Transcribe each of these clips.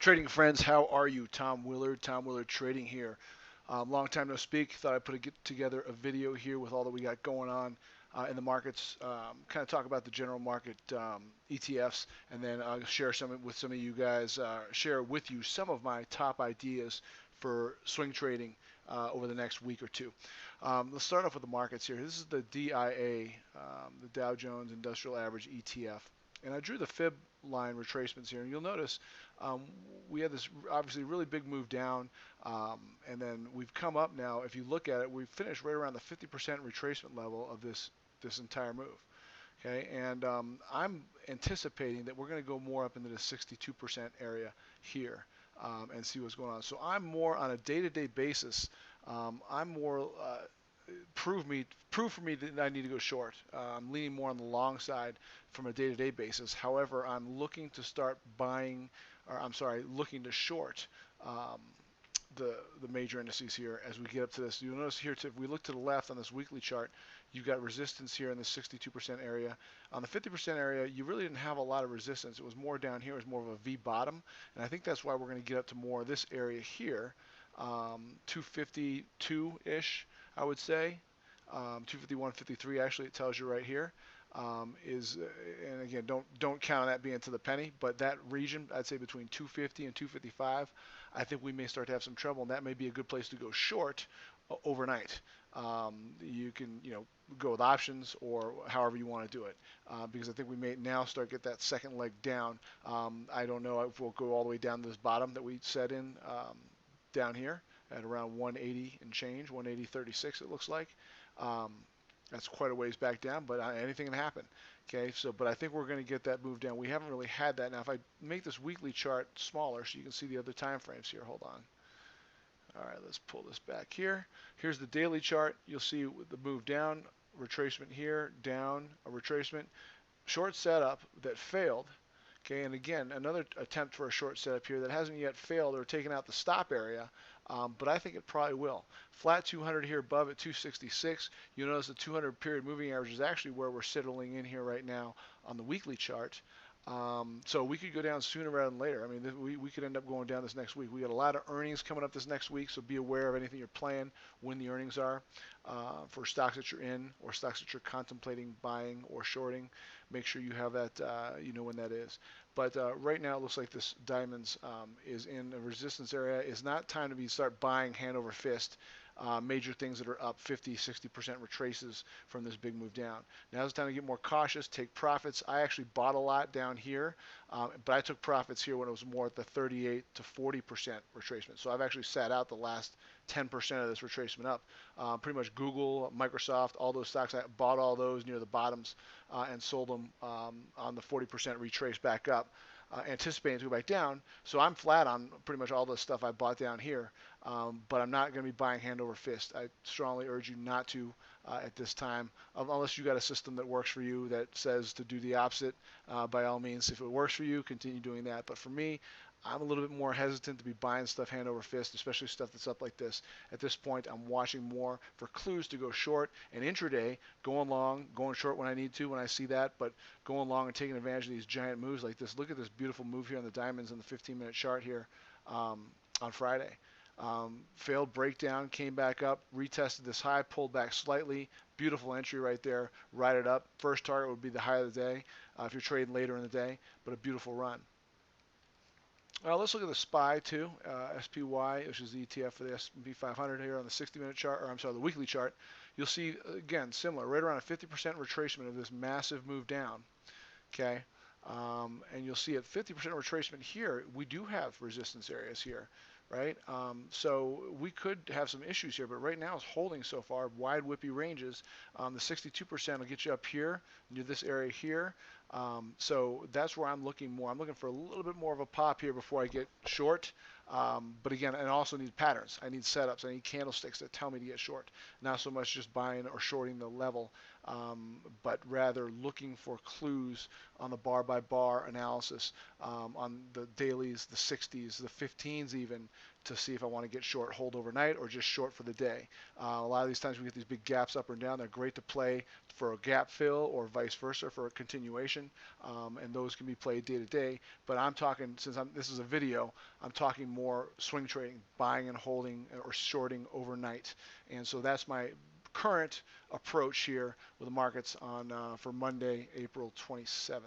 Trading friends, how are you? Tom Willard Trading here. Long time no speak. Thought I'd get together a video here with all that we got going on in the markets. Kind of talk about the general market ETFs, and then share some with some of you guys. Share with you some of my top ideas for swing trading over the next week or two. Let's start off with the markets here. This is the DIA, the Dow Jones Industrial Average ETF, and I drew the fib line retracements here, and you'll notice um, we had this obviously really big move down, and then we've come up now. If you look at it, we've finished right around the 50% retracement level of this entire move. Okay, and I'm anticipating that we're going to go more up into the 62% area here and see what's going on. So I'm more on a day-to-day basis. I'm more prove for me that I need to go short. I'm leaning more on the long side from a day-to-day basis. However, I'm looking to start buying, or I'm sorry, looking to short um, the major indices here as we get up to this. You'll notice here, if we look to the left on this weekly chart, you've got resistance here in the 62% area. On the 50% area, you really didn't have a lot of resistance. It was more down here. It was more of a V bottom, and I think that's why we're going to get up to more of this area here, 252-ish, I would say. 251.53 actually, it tells you right here. And again, don't count on that being to the penny, but that region, I'd say between 250 and 255, I think we may start to have some trouble, and that may be a good place to go short overnight. You can, go with options or however you want to do it, because I think we may now start get that second leg down. I don't know if we'll go all the way down to this bottom that we set in down here at around 180 and change, 180.36 it looks like. Um, that's quite a ways back down, but anything can happen. Okay, so but I think we're going to get that move down. We haven't really had that. Now, if I make this weekly chart smaller so you can see the other time frames here, hold on. All right, let's pull this back here. Here's the daily chart. You'll see the move down, retracement here, down, a retracement, short setup that failed. Okay, and again, another attempt for a short setup here that hasn't yet failed or taken out the stop area, but I think it probably will. Flat 200 here above at 266. You'll notice the 200 period moving average is actually where we're settling in here right now on the weekly chart. So we could go down sooner rather than later. I mean, we could end up going down this next week. We got a lot of earnings coming up this next week, so be aware of anything you're playing when the earnings are for stocks that you're in or stocks that you're contemplating buying or shorting. Make sure you have that, you know when that is. But right now it looks like this diamonds is in a resistance area. It's not time to start buying hand over fist. Major things that are up 50, 60% retraces from this big move down. Now it's time to get more cautious, take profits. I actually bought a lot down here, but I took profits here when it was more at the 38 to 40% retracement. So I've actually sat out the last 10% of this retracement up. Pretty much Google, Microsoft, all those stocks, I bought all those near the bottoms and sold them on the 40% retrace back up. Anticipating to go back down. So I'm flat on pretty much all the stuff I bought down here, but I'm not going to be buying hand over fist. I strongly urge you not to at this time, unless you got a system that works for you that says to do the opposite. By all means, if it works for you, continue doing that. But for me, I'm a little bit more hesitant to be buying stuff hand over fist, especially stuff that's up like this. At this point, I'm watching more for clues to go short and intraday, going long, going short when I need to, when I see that, but going long and taking advantage of these giant moves like this. Look at this beautiful move here on the diamonds in the 15-minute chart here on Friday. Failed breakdown, came back up, retested this high, pulled back slightly. Beautiful entry right there, ride it up. First target would be the high of the day if you're trading later in the day, but a beautiful run. Let's look at the SPY too, SPY, which is the ETF for the S&P 500 here on the 60-minute chart, or I'm sorry, the weekly chart. You'll see, again, similar, right around a 50% retracement of this massive move down, okay? And you'll see at 50% retracement here, we do have resistance areas here, right? So we could have some issues here, but right now it's holding so far, wide whippy ranges. The 62% will get you up here, near this area here. So that's where I'm looking more. I'm looking for a little bit more of a pop here before I get short. But again, I also need patterns. I need setups. I need candlesticks that tell me to get short. Not so much just buying or shorting the level, but rather looking for clues on the bar by bar analysis, on the dailies, the 60s, the 15s even, to see if I want to get short, hold overnight, or just short for the day. A lot of these times we get these big gaps up and down. They're great to play for a gap fill or vice versa for a continuation, and those can be played day to day. But I'm talking, since this is a video, I'm talking more swing trading, buying and holding or shorting overnight. And so that's my current approach here with the markets on for Monday, April 27th.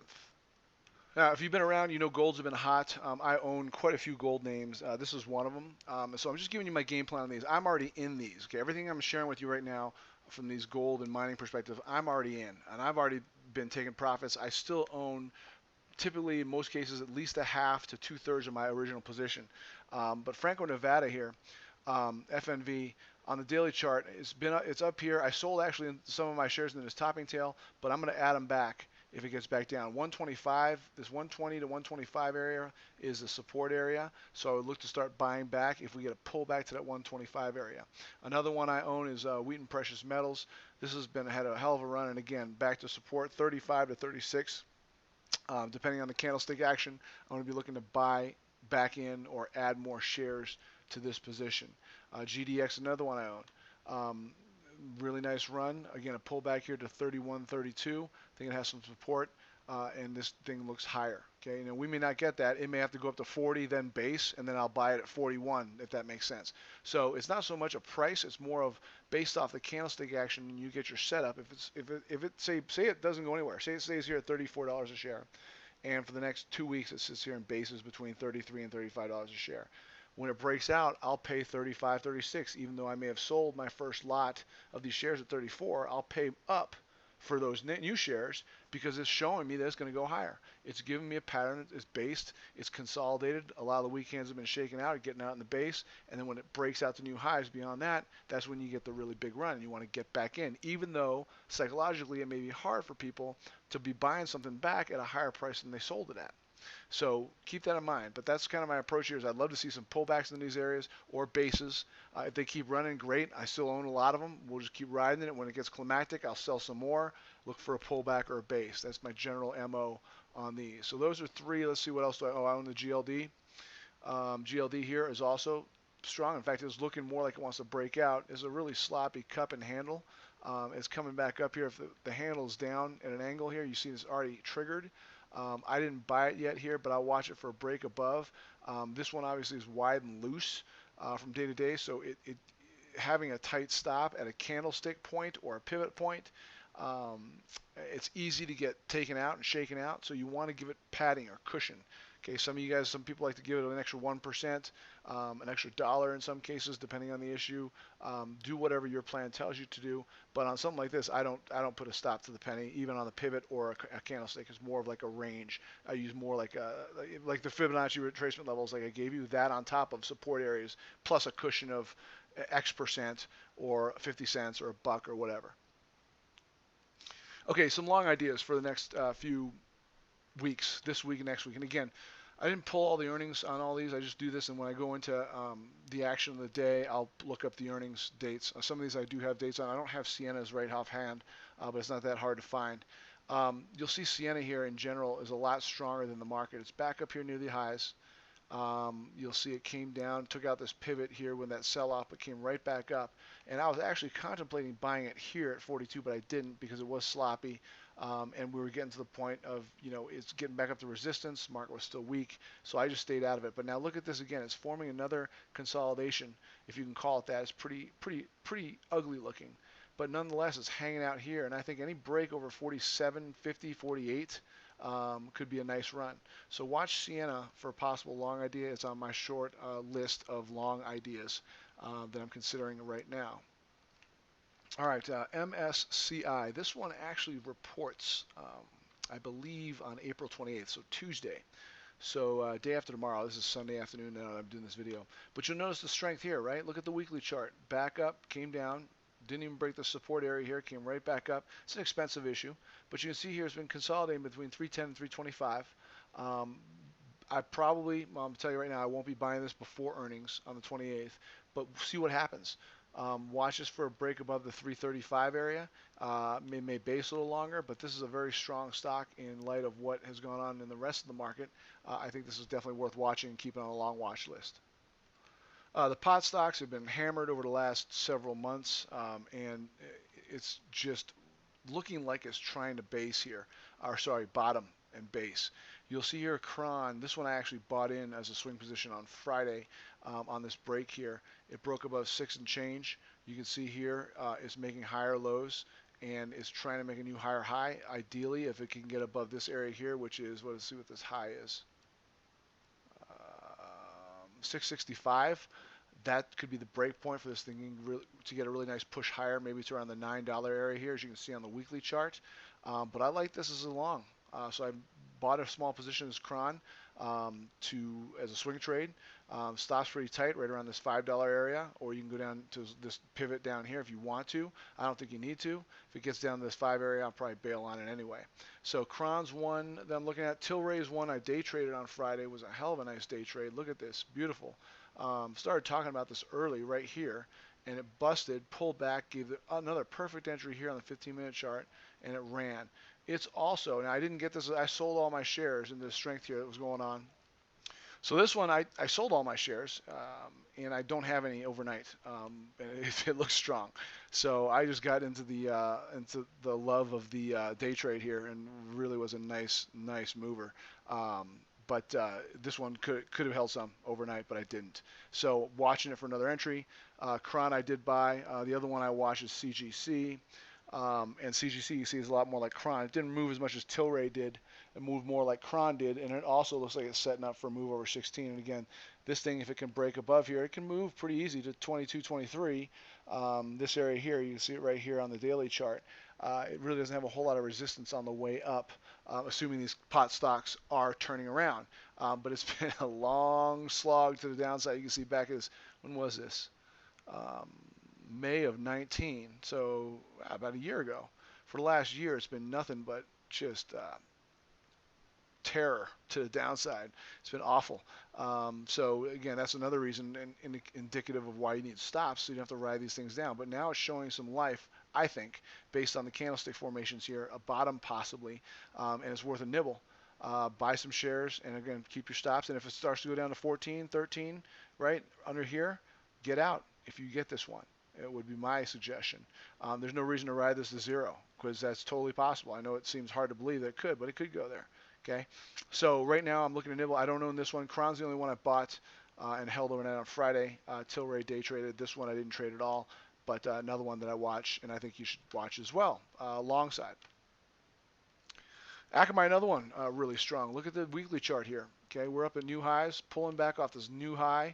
Now, if you've been around, you know golds have been hot. I own quite a few gold names. This is one of them. So I'm just giving you my game plan on these. I'm already in these. Okay, everything I'm sharing with you right now from these gold and mining perspective, I'm already in, and I've already been taking profits. I still own, typically in most cases, at least a half to 2/3 of my original position. But Franco Nevada here, FNV on the daily chart, it's up here. I sold actually some of my shares in this topping tail, but I'm going to add them back if it gets back down. 125, this 120 to 125 area is the support area, so I would look to start buying back if we get a pullback to that 125 area. Another one I own is Wheaton Precious Metals. This has had a hell of a run, and again, back to support 35 to 36. Depending on the candlestick action, I'm going to be looking to buy back in or add more shares to this position. GDX, another one I own. Really nice run. Again, a pullback here to 31.32. I think it has some support, and this thing looks higher. Okay, we may not get that. It may have to go up to 40, then base, and then I'll buy it at 41, if that makes sense. So it's not so much a price; it's more of based off the candlestick action, and you get your setup. If it say it doesn't go anywhere, say it stays here at $34 a share, and for the next 2 weeks it sits here in bases between $33 and $35 a share. When it breaks out, I'll pay 35, 36, even though I may have sold my first lot of these shares at 34. I'll pay up for those new shares because it's showing me that it's going to go higher. It's giving me a pattern. It's based. It's consolidated. A lot of the weak hands have been shaken out, getting out in the base, and then when it breaks out to new highs beyond that, that's when you get the really big run, and you want to get back in, even though psychologically it may be hard for people to be buying something back at a higher price than they sold it at. So keep that in mind. But that's kind of my approach here. Is I'd love to see some pullbacks in these areas or bases. If they keep running, great. I still own a lot of them. We'll just keep riding it. When it gets climactic, I'll sell some more. Look for a pullback or a base. That's my general MO on these. So those are three. Let's see what else do I own. I own the GLD. GLD here is also strong. In fact, it's looking more like it wants to break out. It's a really sloppy cup and handle. It's coming back up here. If the handle is down at an angle here, you see it's already triggered. I didn't buy it yet here, but I'll watch it for a break above. This one obviously is wide and loose from day to day, so it having a tight stop at a candlestick point or a pivot point, it's easy to get taken out and shaken out, so you want to give it padding or cushion. Okay, some people like to give it an extra 1%, an extra dollar in some cases, depending on the issue. Do whatever your plan tells you to do. But on something like this, I don't put a stop to the penny, even on the pivot or a candlestick. It's more of like a range. I use more like the Fibonacci retracement levels, like I gave you, that on top of support areas, plus a cushion of X% or 50 cents or a buck or whatever. Okay, some long ideas for the next few weeks, this week and next week. And again, I didn't pull all the earnings on all these. I just do this, and when I go into the action of the day, I'll look up the earnings dates. Some of these I do have dates on. I don't have Sienna's right offhand, but it's not that hard to find. You'll see Sienna here in general is a lot stronger than the market. It's back up here near the highs. You'll see it came down, took out this pivot here when that sell-off, but came right back up. And I was actually contemplating buying it here at 42, but I didn't because it was sloppy. And we were getting to the point of, it's getting back up to resistance. Market was still weak, so I just stayed out of it. But now look at this again. It's forming another consolidation, if you can call it that. It's pretty ugly looking, but nonetheless, it's hanging out here. And I think any break over 47, 50, 48 could be a nice run. So watch Sienna for a possible long idea. It's on my short list of long ideas that I'm considering right now. All right, MSCI. This one actually reports, I believe, on April 28th, so Tuesday. So day after tomorrow. This is Sunday afternoon now I'm doing this video. But you'll notice the strength here, right? Look at the weekly chart. Back up, came down, didn't even break the support area here, came right back up. It's an expensive issue, but you can see here it's been consolidating between 310 and 325. I'll tell you right now, I won't be buying this before earnings on the 28th, but see what happens. Watch this for a break above the 335 area. May base a little longer, but this is a very strong stock in light of what has gone on in the rest of the market. I think this is definitely worth watching and keeping on a long watch list. The pot stocks have been hammered over the last several months, and it's just looking like it's trying to base here, or sorry, bottom and base. You'll see here Cron. This one I actually bought in as a swing position on Friday on this break here. It broke above 6 and change. You can see here it's making higher lows and is trying to make a new higher high. Ideally, if it can get above this area here, which is, let's see what this high is, 665. That could be the break point for this thing to get a really nice push higher. Maybe it's around the $9 area here, as you can see on the weekly chart. But I like this as a long. So I bought a small position as Cron as a swing trade. Stops pretty tight right around this $5 area, or you can go down to this pivot down here if you want to. I don't think you need to. If it gets down to this 5 area, I'll probably bail on it anyway. So Cron's one that I'm looking at. Tilray's one I day traded on Friday. It was a hell of a nice day trade. Look at this, beautiful. Started talking about this early right here, and it busted, pulled back, gave it another perfect entry here on the 15-minute chart, and it ran. It's also, now I didn't get this, I sold all my shares in the strength here that was going on. So this one, I sold all my shares, and I don't have any overnight, and it looks strong. So I just got into the love of the day trade here, and really was a nice mover. But this one could have held some overnight, but I didn't. So watching it for another entry. Cron I did buy. The other one I watched is CGC. And CGC, you see, is a lot more like Cron. It didn't move as much as Tilray did. It moved more like Cron did, and it also looks like it's setting up for a move over 16. And again, this thing, if it can break above here, it can move pretty easy to 22, 23. This area here, you can see it right here on the daily chart. It really doesn't have a whole lot of resistance on the way up, assuming these pot stocks are turning around. But it's been a long slog to the downside. You can see back at this, when was this? May of 19, so about a year ago. For the last year, it's been nothing but just terror to the downside. It's been awful. So again, that's another reason indicative of why you need stops, so you don't have to ride these things down. But now it's showing some life, I think, based on the candlestick formations here, a bottom possibly, and it's worth a nibble. Buy some shares, and again, keep your stops. And if it starts to go down to 14, 13, right under here, get out if you get this one. It would be my suggestion. There's no reason to ride this to zero, because that's totally possible. I know it seems hard to believe that it could, but it could go there. Okay, so right now I'm looking at nibble. I don't own this one. Cron's the only one I bought and held overnight on Friday. Tilray day traded. This one I didn't trade at all, but another one that I watch, and I think you should watch as well. Long side. Akamai, another one really strong. Look at the weekly chart here. Okay, we're up at new highs, pulling back off this new high.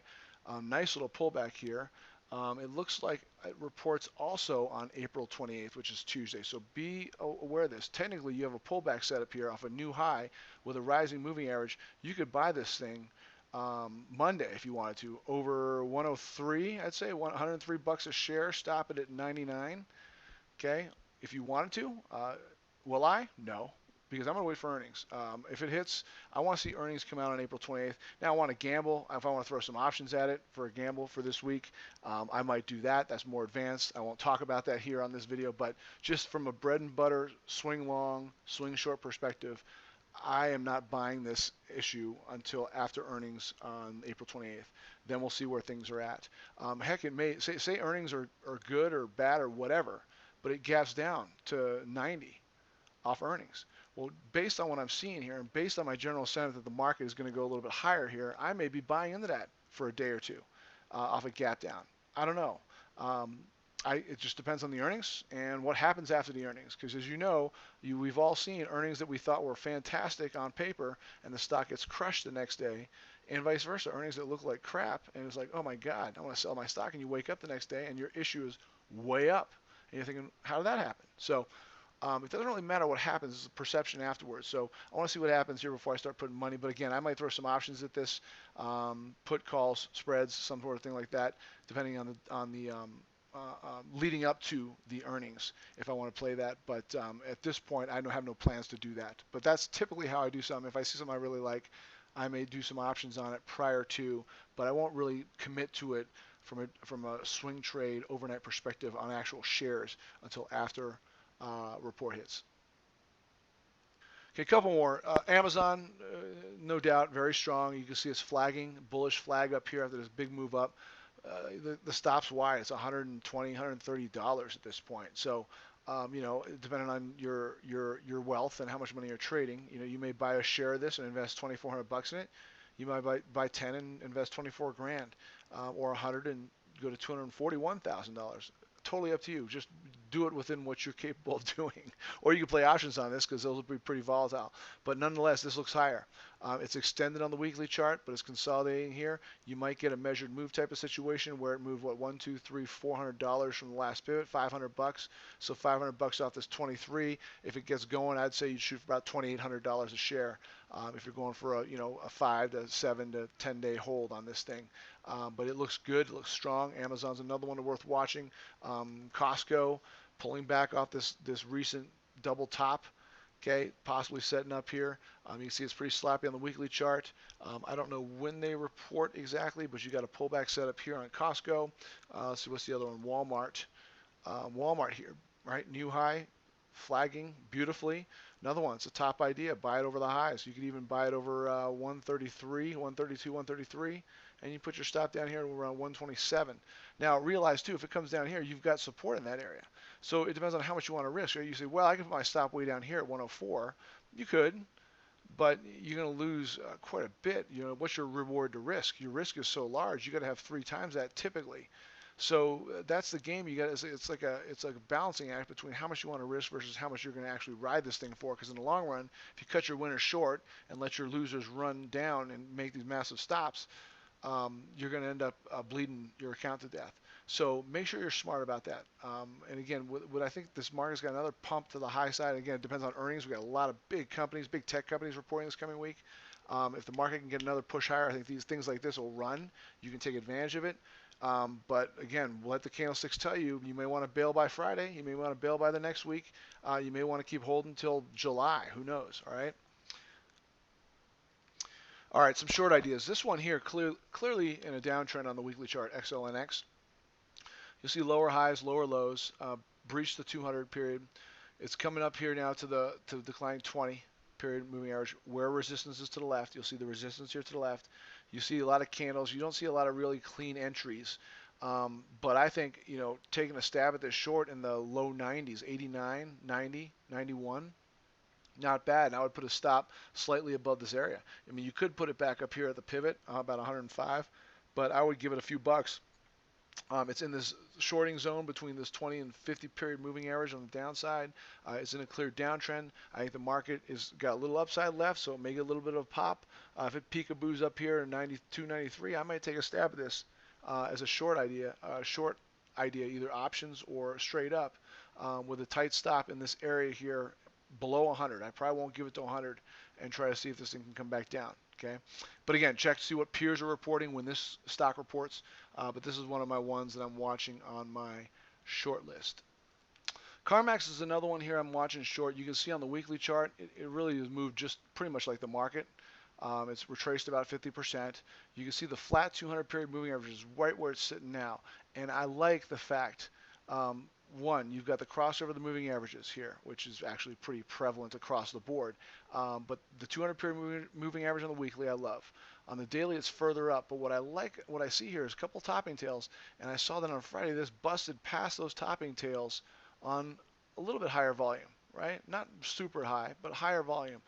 Nice little pullback here. It looks like it reports also on April 28th, which is Tuesday. So be aware of this. Technically, you have a pullback setup here off a new high with a rising moving average. You could buy this thing Monday if you wanted to over 103. I'd say 103 bucks a share. Stop it at 99. Okay, if you wanted to. Will I? No, because I'm going to wait for earnings. If it hits, I want to see earnings come out on April 28th. Now I want to gamble. If I want to throw some options at it for a gamble for this week, I might do that. That's more advanced. I won't talk about that here on this video, but just from a bread and butter swing long, swing short perspective, I am not buying this issue until after earnings on April 28th. Then we'll see where things are at. Heck, it may say earnings are good or bad or whatever, but it gaps down to 90 off earnings. Well, based on what I'm seeing here and based on my general sense that the market is going to go a little bit higher here, I may be buying into that for a day or two off a gap down. I don't know. It just depends on the earnings and what happens after the earnings. Because as you know, we've all seen earnings that we thought were fantastic on paper, and the stock gets crushed the next day, and vice versa. Earnings that look like crap, and it's like, oh my God, I want to sell my stock, and you wake up the next day and your issue is way up, and you're thinking, how did that happen? So it doesn't really matter what happens, it's a perception afterwards. So I want to see what happens here before I start putting money. But again, I might throw some options at this, put calls, spreads, some sort of thing like that, depending on the leading up to the earnings, if I want to play that. But at this point, I don't have no plans to do that. But that's typically how I do something. If I see something I really like, I may do some options on it prior to, but I won't really commit to it from a swing trade overnight perspective on actual shares until after report hits. Okay, a couple more. Amazon, no doubt, very strong. You can see it's flagging, bullish flag up here after this big move up. the stop's wide. It's 120, $130 at this point. So, depending on your wealth and how much money you're trading, you may buy a share of this and invest 2,400 bucks in it. You might buy 10 and invest 24 grand, or 100 and go to $241,000. Totally up to you. Just do it within what you're capable of doing. Or you can play options on this because those will be pretty volatile. But nonetheless, this looks higher. It's extended on the weekly chart, but it's consolidating here. You might get a measured move type of situation where it moved what, one, two, three, $400 from the last pivot, 500 bucks. So 500 bucks off this 23. If it gets going, I'd say you'd shoot for about $2,800 a share. If you're going for a 5 to 7 to 10 day hold on this thing. But it looks good, it looks strong. Amazon's another one worth watching. Costco pulling back off this recent double top. Okay, possibly setting up here. You can see it's pretty sloppy on the weekly chart. I don't know when they report exactly, but you got a pullback setup here on Costco. Let's see what's the other one. Walmart. Walmart here, right? New high, flagging beautifully. Another one, it's a top idea. Buy it over the highs. You could even buy it over 133, 132, 133, and you put your stop down here around 127. Now realize too, if it comes down here, you've got support in that area. So it depends on how much you want to risk. You say, well, I can put my stop way down here at 104. You could, but you're going to lose quite a bit. What's your reward to risk? Your risk is so large, you got to have 3 times that typically. So that's the game. You got. It's like a balancing act between how much you want to risk versus how much you're going to actually ride this thing for. Because in the long run, if you cut your winners short and let your losers run down and make these massive stops, you're going to end up bleeding your account to death. So make sure you're smart about that. And again, what I think this market's got another pump to the high side. Again, it depends on earnings. We got a lot of big companies, big tech companies reporting this coming week. If the market can get another push higher, I think these things like this will run. You can take advantage of it. But again, let the candlesticks tell you. You may want to bail by Friday. You may want to bail by the next week. You may want to keep holding until July. Who knows? All right. All right. Some short ideas. This one here, clearly in a downtrend on the weekly chart, XLNX. You'll see lower highs, lower lows. Breached the 200 period. It's coming up here now to the declining 20 period moving average. Where resistance is to the left, you'll see the resistance here to the left. You see a lot of candles. You don't see a lot of really clean entries. But I think, taking a stab at this short in the low 90s, 89, 90, 91, not bad. And I would put a stop slightly above this area. I mean, you could put it back up here at the pivot, about 105, but I would give it a few bucks. It's in this shorting zone between this 20 and 50 period moving average on the downside. It's in a clear downtrend. I think the market is got a little upside left, so it may get a little bit of a pop. If it peekaboos up here in 92, 93, I might take a stab at this as a short idea, either options or straight up, with a tight stop in this area here below 100. I probably won't give it to 100 and try to see if this thing can come back down. Okay, but again, check to see what peers are reporting when this stock reports. But this is one of my ones that I'm watching on my short list. CarMax is another one here I'm watching short. You can see on the weekly chart, it really has moved just pretty much like the market. It's retraced about 50%. You can see the flat 200 period moving average is right where it's sitting now. And I like the fact, one, you've got the crossover of the moving averages here, which is actually pretty prevalent across the board. But the 200 period moving average on the weekly, I love. On the daily, it's further up. But what I see here is a couple topping tails, and I saw that on Friday. This busted past those topping tails on a little bit higher volume, right? Not super high, but higher volume.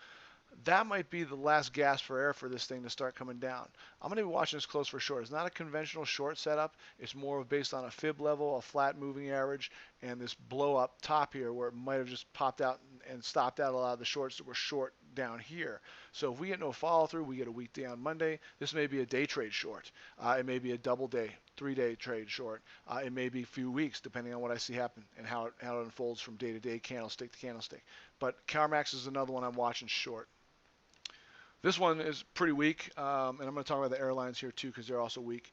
That might be the last gasp for air for this thing to start coming down. I'm going to be watching this close for short. It's not a conventional short setup. It's more based on a fib level, a flat moving average, and this blow up top here where it might have just popped out and stopped out a lot of the shorts that were short down here. So if we get no follow through, we get a week day on Monday. This may be a day trade short. It may be a double day, 3-day trade short. It may be a few weeks depending on what I see happen and how it unfolds from day to day, candlestick to candlestick. But CarMax is another one I'm watching short. This one is pretty weak, and I'm going to talk about the airlines here too because they're also weak.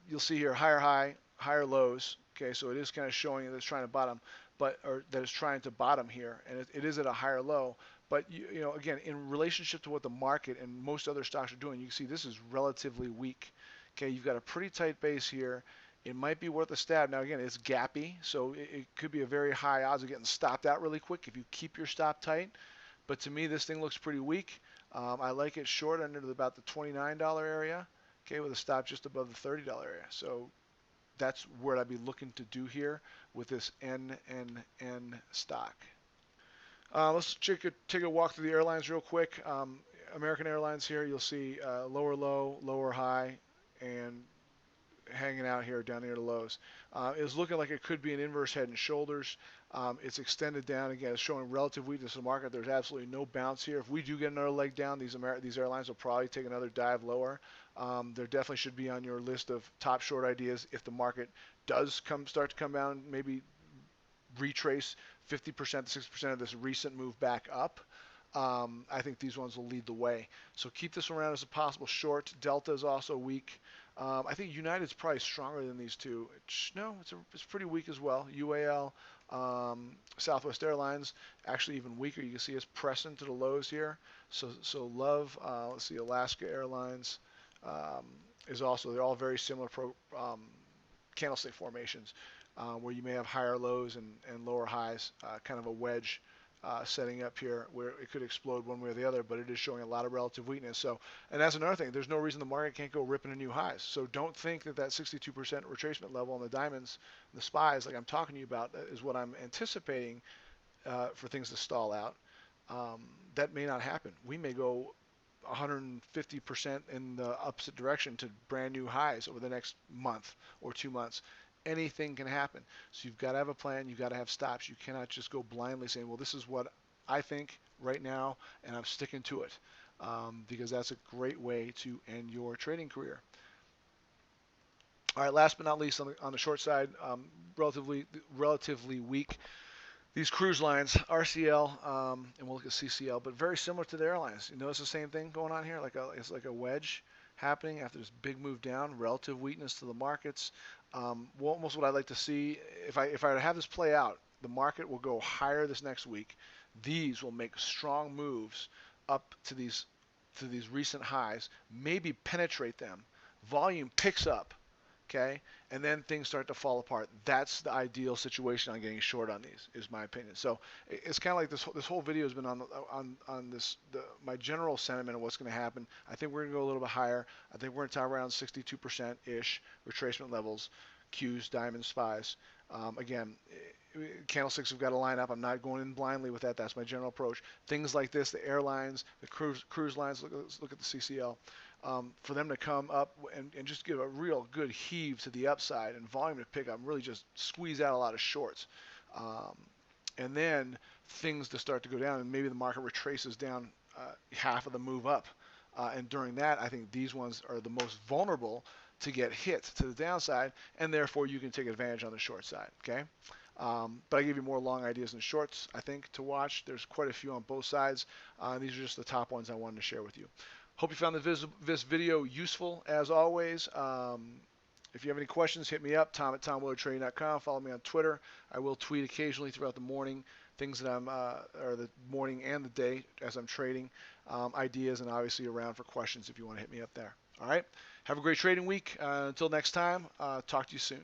You'll see here higher high, higher lows. Okay, so it is kind of showing that it's trying to bottom, or that it's trying to bottom here, and it is at a higher low. But again, in relationship to what the market and most other stocks are doing, you can see this is relatively weak. Okay, you've got a pretty tight base here. It might be worth a stab. Now again, it's gappy, so it could be a very high odds of getting stopped out really quick if you keep your stop tight. But to me, this thing looks pretty weak. I like it short under about the $29 area. okay, with a stop just above the $30 area. So that's what I'd be looking to do here with this NNN stock. Let's take a walk through the airlines real quick. American Airlines here, you'll see lower low, lower high, and hanging out here down near the lows. It's looking like it could be an inverse head and shoulders. It's extended down again. It's showing relative weakness in the market. There's absolutely no bounce here. If we do get another leg down, these airlines will probably take another dive lower. There definitely should be on your list of top short ideas if the market does start to come down, maybe retrace 50% to 60% of this recent move back up. I think these ones will lead the way. So keep this around as a possible short. Delta is also weak. I think United's probably stronger than these two. It's pretty weak as well. UAL, Southwest Airlines, actually even weaker. You can see us pressing to the lows here. So love. Let's see, Alaska Airlines is also. They're all very similar candlestick formations, where you may have higher lows and lower highs, kind of a wedge setting up here where it could explode one way or the other, but it is showing a lot of relative weakness. So, and that's another thing. There's no reason the market can't go ripping to new highs. So don't think that 62% retracement level on the diamonds, the SPYs, like I'm talking to you about, is what I'm anticipating for things to stall out. That may not happen. We may go 150% in the opposite direction to brand new highs over the next month or 2 months. Anything can happen. So you've got to have a plan. You've got to have stops. You cannot just go blindly saying, well, this is what I think right now, and I'm sticking to it, because that's a great way to end your trading career. All right, last but not least, on the short side, relatively weak. These cruise lines, RCL, and we'll look at CCL, but very similar to the airlines. You notice the same thing going on here? It's like a wedge happening after this big move down, relative weakness to the markets. Almost what I'd like to see, if I were to have this play out, the market will go higher this next week. These will make strong moves up to these recent highs, maybe penetrate them. Volume picks up, okay, and then things start to fall apart. That's the ideal situation on getting short on these, is my opinion. So it's kind of like this whole video has been on my general sentiment of what's going to happen. I think we're going to go a little bit higher. I think we're going to top around 62%-ish retracement levels, Qs, diamonds, SPYs. Again, candlesticks have got to line up. I'm not going in blindly with that. That's my general approach. Things like this, the airlines, the cruise lines, look at the CCL. For them to come up and just give a real good heave to the upside and volume to pick up and really just squeeze out a lot of shorts. And then things to start to go down, and maybe the market retraces down half of the move up. And during that, I think these ones are the most vulnerable to get hit to the downside, and therefore you can take advantage on the short side, okay? But I give you more long ideas than shorts, I think, to watch. There's quite a few on both sides. These are just the top ones I wanted to share with you. Hope you found this video useful, as always. If you have any questions, hit me up, tom@tomwillardtrading.com. Follow me on Twitter. I will tweet occasionally throughout the morning, things that or the morning and the day as I'm trading, ideas, and obviously around for questions if you want to hit me up there. All right? Have a great trading week. Until next time, talk to you soon.